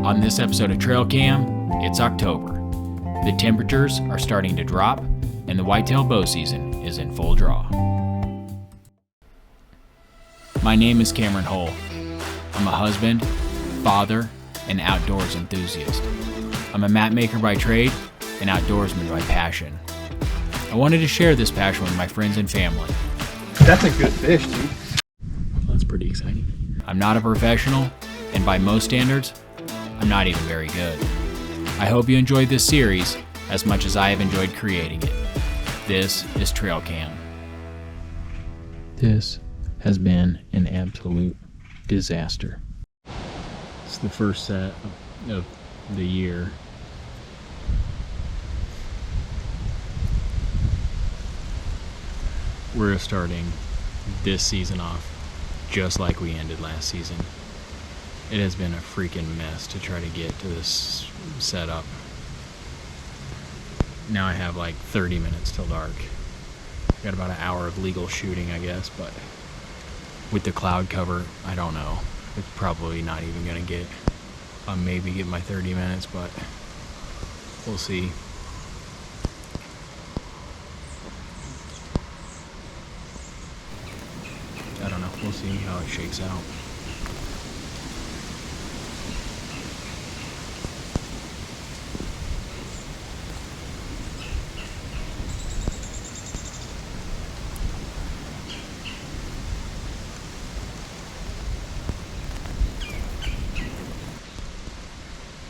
On this episode of TrailCam, it's October. The temperatures are starting to drop, and the whitetail bow season is in full draw. My name is Cameron Hull. I'm a husband, father, and outdoors enthusiast. I'm a map maker by trade and outdoorsman by passion. I wanted to share this passion with my friends and family. That's a good fish, dude. That's pretty exciting. I'm not a professional, and by most standards, I'm not even very good. I hope you enjoyed this series as much as I have enjoyed creating it. This is TrailCam. This has been an absolute disaster. It's the first set of the year. We're starting this season off just like we ended last season. It has been a freaking mess to try to get to this setup. Now I have like 30 minutes till dark. Got about an hour of legal shooting, I guess, but with the cloud cover, I don't know. It's probably not even gonna get, I'll maybe get my 30 minutes, but we'll see. I don't know, we'll see how it shakes out.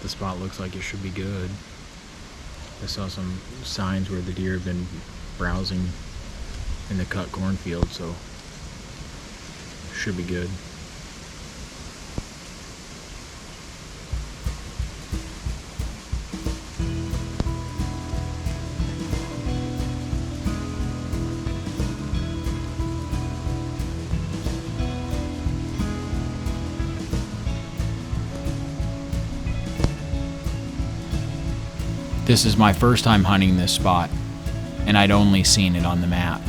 The spot looks like it should be good. I saw some signs where the deer have been browsing in the cut cornfield, so should be good. This is my first time hunting this spot, and I'd only seen it on the map.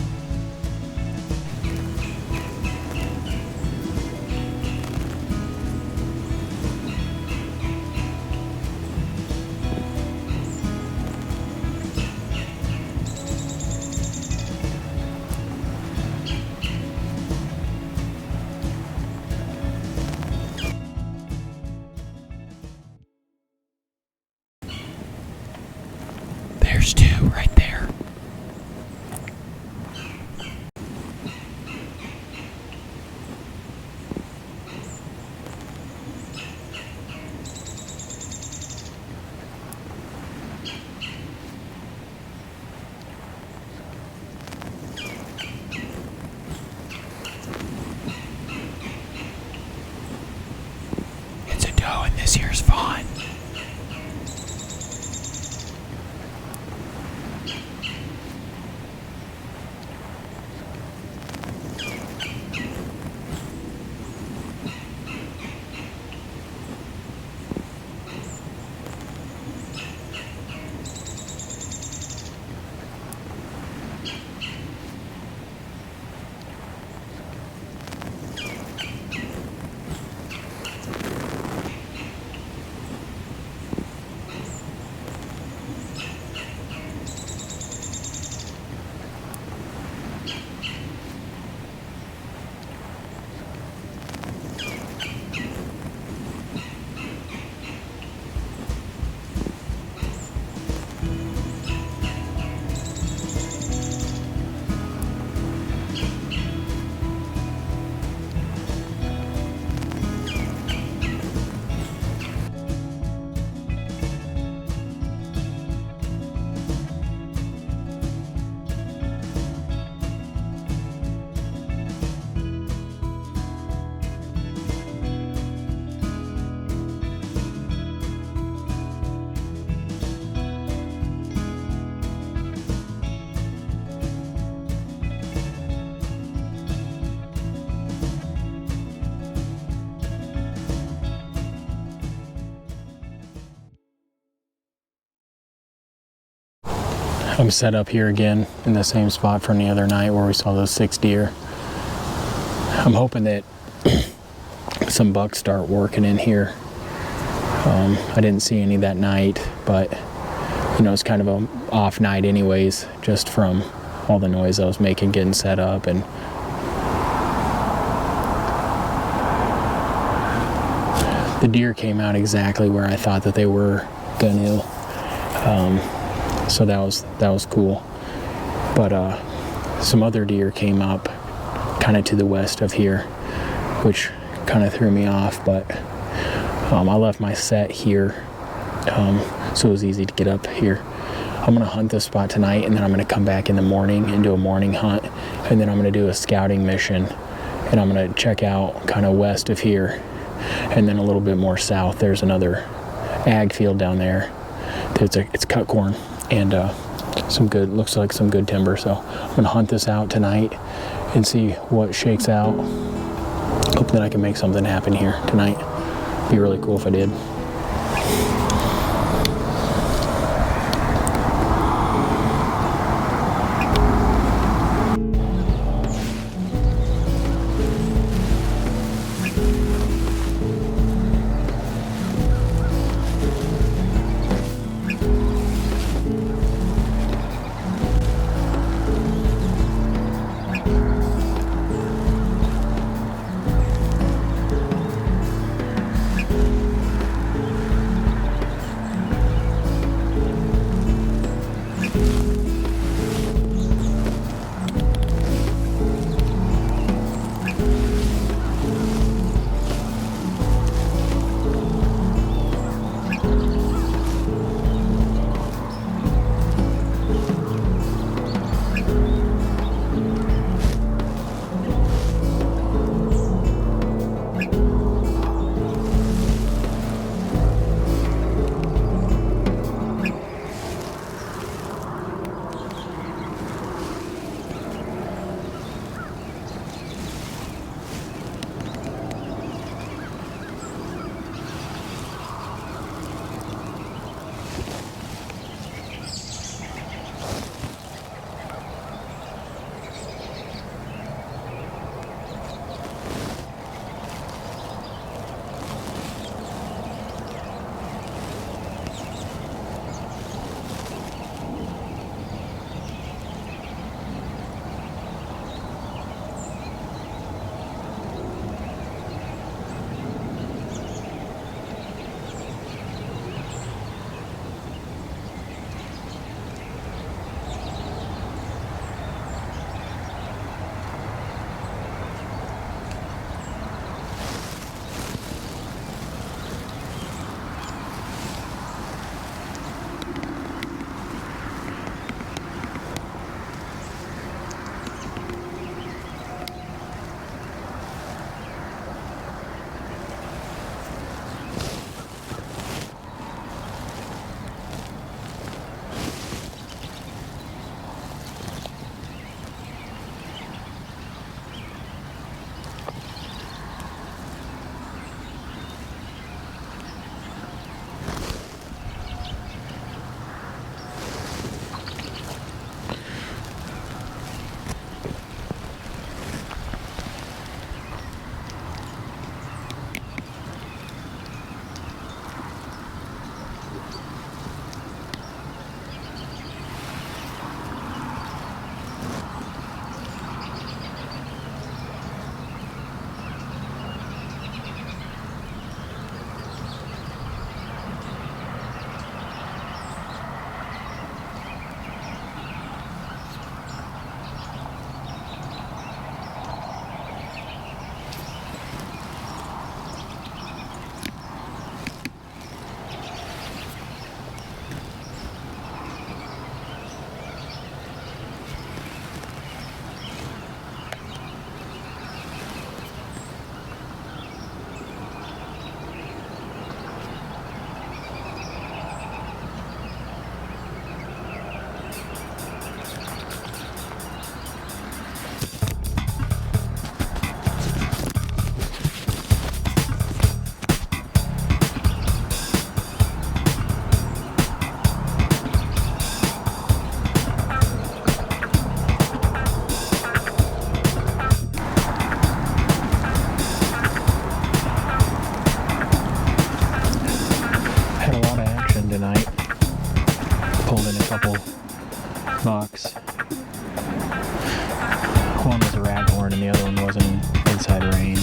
There's two right there. It's a doe and this here's fawn. I'm set up here again in the same spot from the other night where we saw those 6 deer. I'm hoping that some bucks start working in here. I didn't see any that night, but you know, it's kind of a off night anyways, just from all the noise I was making getting set up. And the deer came out exactly where I thought that they were gonna. So that was cool. But some other deer came up kind of to the west of here, which kind of threw me off, but I left my set here, so it was easy to get up here. I'm gonna hunt this spot tonight, and then I'm gonna come back in the morning and do a morning hunt, and then I'm gonna do a scouting mission, and I'm gonna check out kind of west of here, and then a little bit more south. There's another ag field down there. It's cut corn and looks like some good timber. So I'm gonna hunt this out tonight and see what shakes out. Hope that I can make something happen here tonight. Be really cool if I did.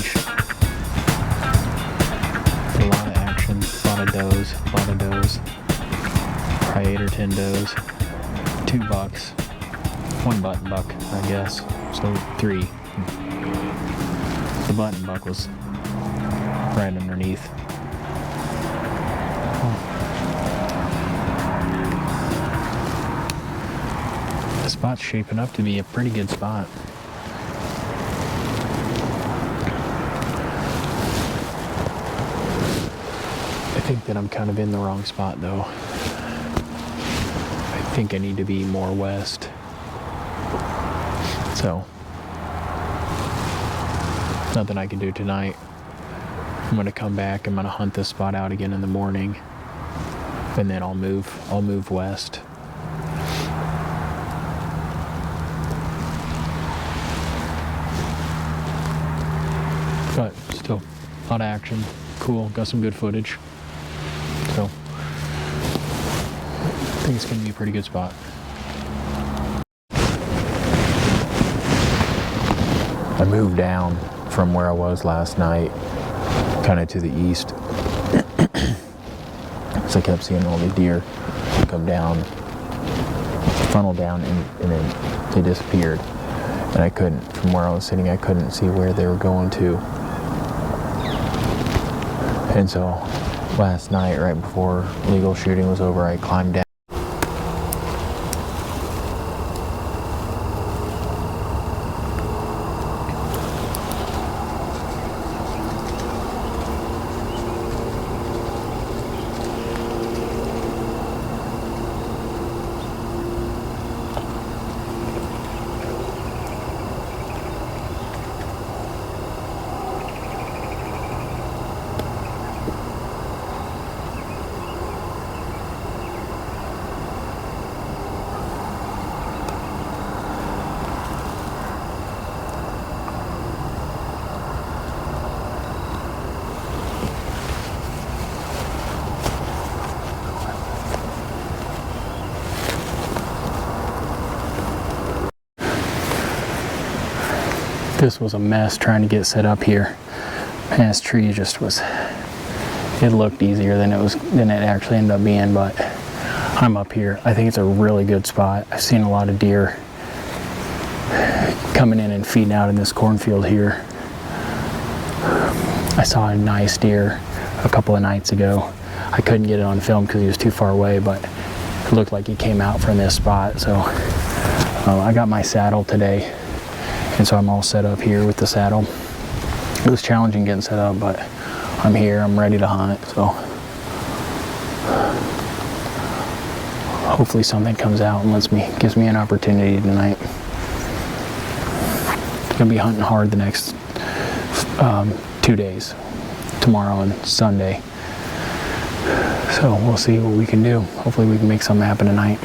footage. A lot of action, a lot of does. Probably 8 or 10 does. 2 bucks. 1 button buck, I guess. So 3. The button buck was right underneath. The spot's shaping up to be a pretty good spot. I think that I'm kind of in the wrong spot though. I think I need to be more west. So, nothing I can do tonight. I'm gonna come back, I'm gonna hunt this spot out again in the morning. And then I'll move west. But still, a lot of action. Cool, got some good footage. So, I think it's gonna be a pretty good spot. I moved down from where I was last night, kind of to the east. So I kept seeing all the deer come down, funnel down, and then they disappeared. And I couldn't, from where I was sitting, I couldn't see where they were going to. And so last night, right before legal shooting was over, I climbed down. This was a mess trying to get set up here. And this tree just was, it looked easier than it actually ended up being, but I'm up here. I think it's a really good spot. I've seen a lot of deer coming in and feeding out in this cornfield here. I saw a nice deer a couple of nights ago. I couldn't get it on film because he was too far away, but it looked like he came out from this spot. So I got my saddle today, and so I'm all set up here with the saddle. It was challenging getting set up, but I'm here, I'm ready to hunt, so hopefully something comes out and gives me an opportunity tonight. I'm gonna be hunting hard the next 2 days, tomorrow and Sunday. So we'll see what we can do. Hopefully we can make something happen tonight.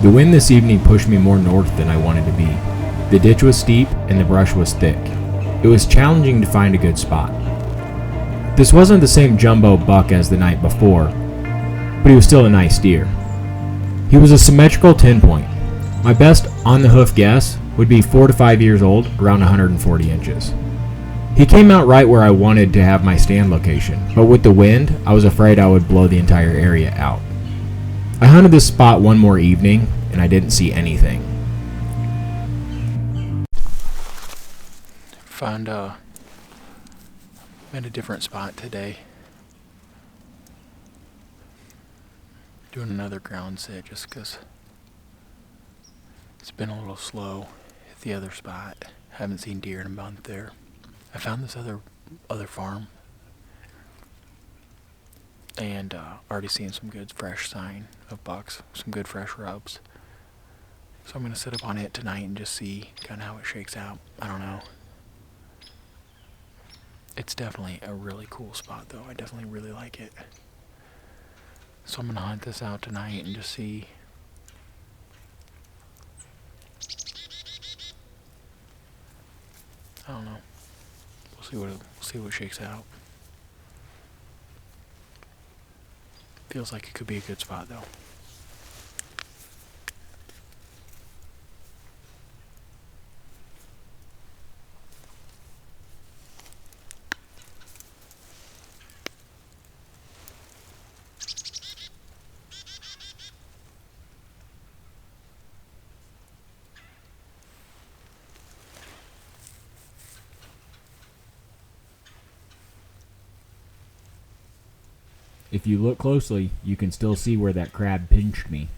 The wind this evening pushed me more north than I wanted to be. The ditch was steep and the brush was thick. It was challenging to find a good spot. This wasn't the same jumbo buck as the night before, but he was still a nice deer. He was a symmetrical 10-point. My best on-the-hoof guess would be 4 to 5 years old, around 140 inches. He came out right where I wanted to have my stand location, but with the wind, I was afraid I would blow the entire area out. I hunted this spot one more evening, and I didn't see anything. Found I'm in a different spot today. Doing another ground sit just because it's been a little slow at the other spot. Haven't seen deer in a month there. I found this other farm and already seen some good fresh sign of bucks, some good fresh rubs. So I'm gonna sit up on it tonight and just see kind of how it shakes out. I don't know. It's definitely a really cool spot though. I definitely really like it. So I'm gonna hunt this out tonight and just see. I don't know. We'll see what shakes out. Feels like it could be a good spot though. If you look closely, you can still see where that crab pinched me.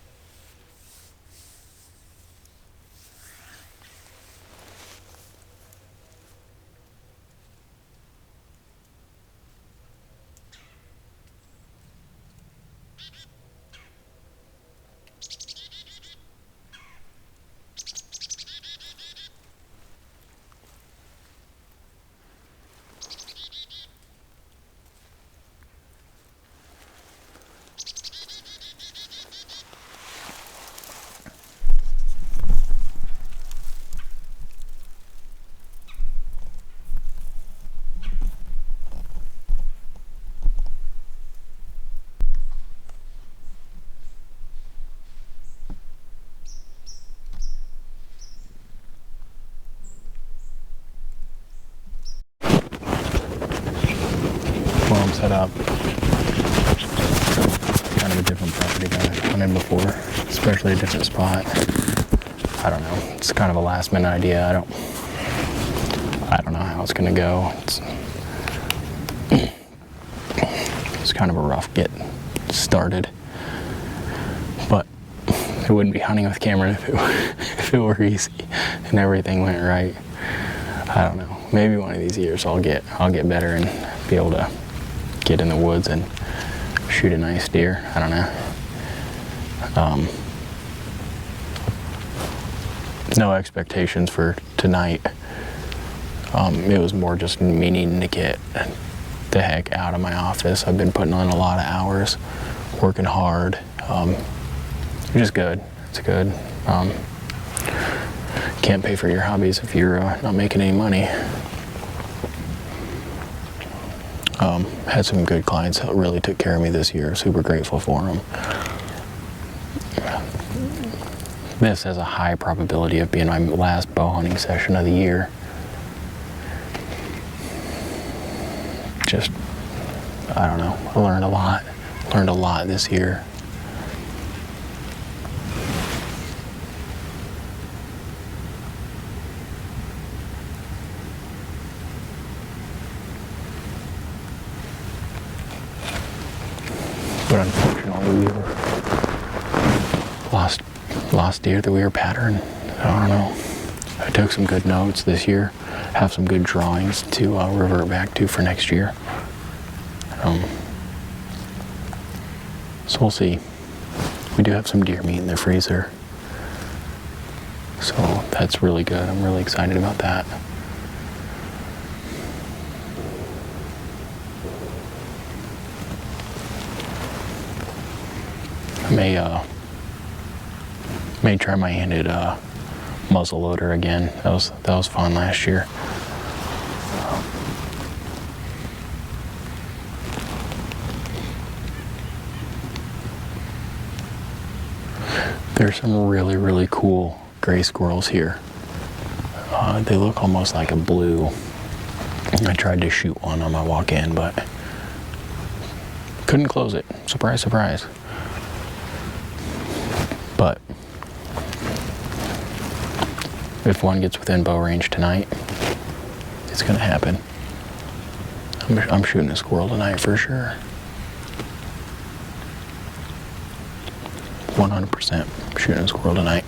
Where I'm set up. Kind of a different property than I've hunted before, especially a different spot. I don't know. It's kind of a last minute idea. I don't know how it's gonna go. It's kind of a rough get started, but I wouldn't be hunting with Cameron if it were easy and everything went right. I don't know. Maybe one of these years I'll get better and be able to get in the woods and shoot a nice deer. I don't know. No expectations for tonight. It was more just me needing to get the heck out of my office. I've been putting on a lot of hours, working hard, which is good. It's good. Can't pay for your hobbies if you're not making any money. Had some good clients that really took care of me this year. Super grateful for them. This has a high probability of being my last bow hunting session of the year. Just, I don't know, I learned a lot this year. But unfortunately we were lost deer that we were patterning. I don't know. I took some good notes this year, have some good drawings to revert back to for next year. So we'll see. We do have some deer meat in the freezer, so that's really good. I'm really excited about that. I may try my handed muzzle loader again. That was fun last year. There's some really cool gray squirrels here. They look almost like a blue. I tried to shoot one on my walk in, but couldn't close it. Surprise, surprise. But if one gets within bow range tonight, it's gonna happen. I'm shooting a squirrel tonight for sure. 100% shooting a squirrel tonight.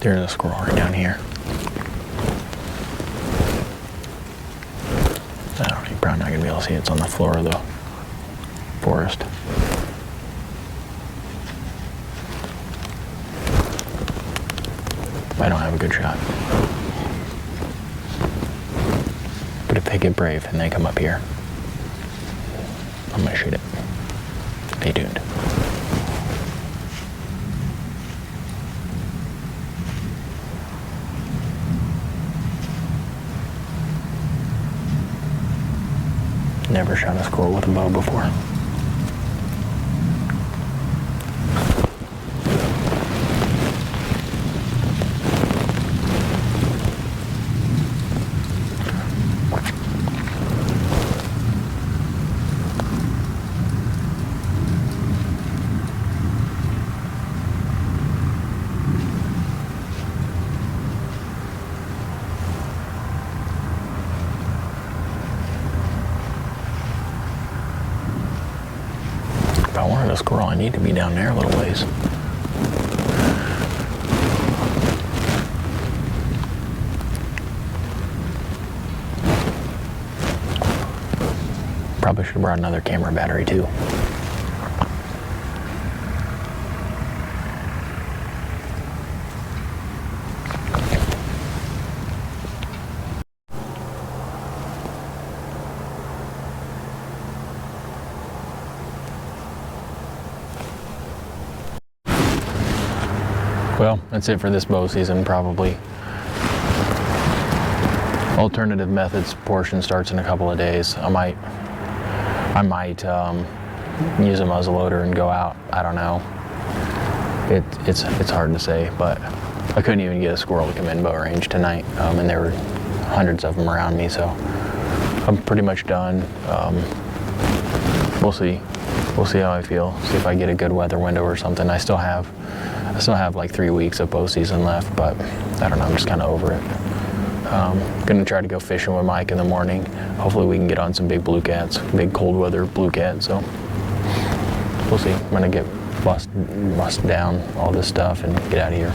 There's a squirrel right down here. You're probably not gonna be able to see it. It's on the floor of the forest. I don't have a good shot. But if they get brave and they come up here, I'm gonna shoot it. Stay tuned. Never shot a squirrel with a bow before. If I wanted a squirrel, I need to be down there a little ways. Probably should have brought another camera battery too. Well, that's it for this bow season, probably. Alternative methods portion starts in a couple of days. I might use a muzzleloader and go out. I don't know. It's hard to say, but I couldn't even get a squirrel to come in bow range tonight, and there were hundreds of them around me, so I'm pretty much done. We'll see. We'll see how I feel. See if I get a good weather window or something. I still have like 3 weeks of bow season left, but I don't know. I'm just kind of over it. Gonna try to go fishing with Mike in the morning. Hopefully we can get on some big blue cats, big cold weather blue cats. So we'll see. I'm gonna get bust down all this stuff and get out of here.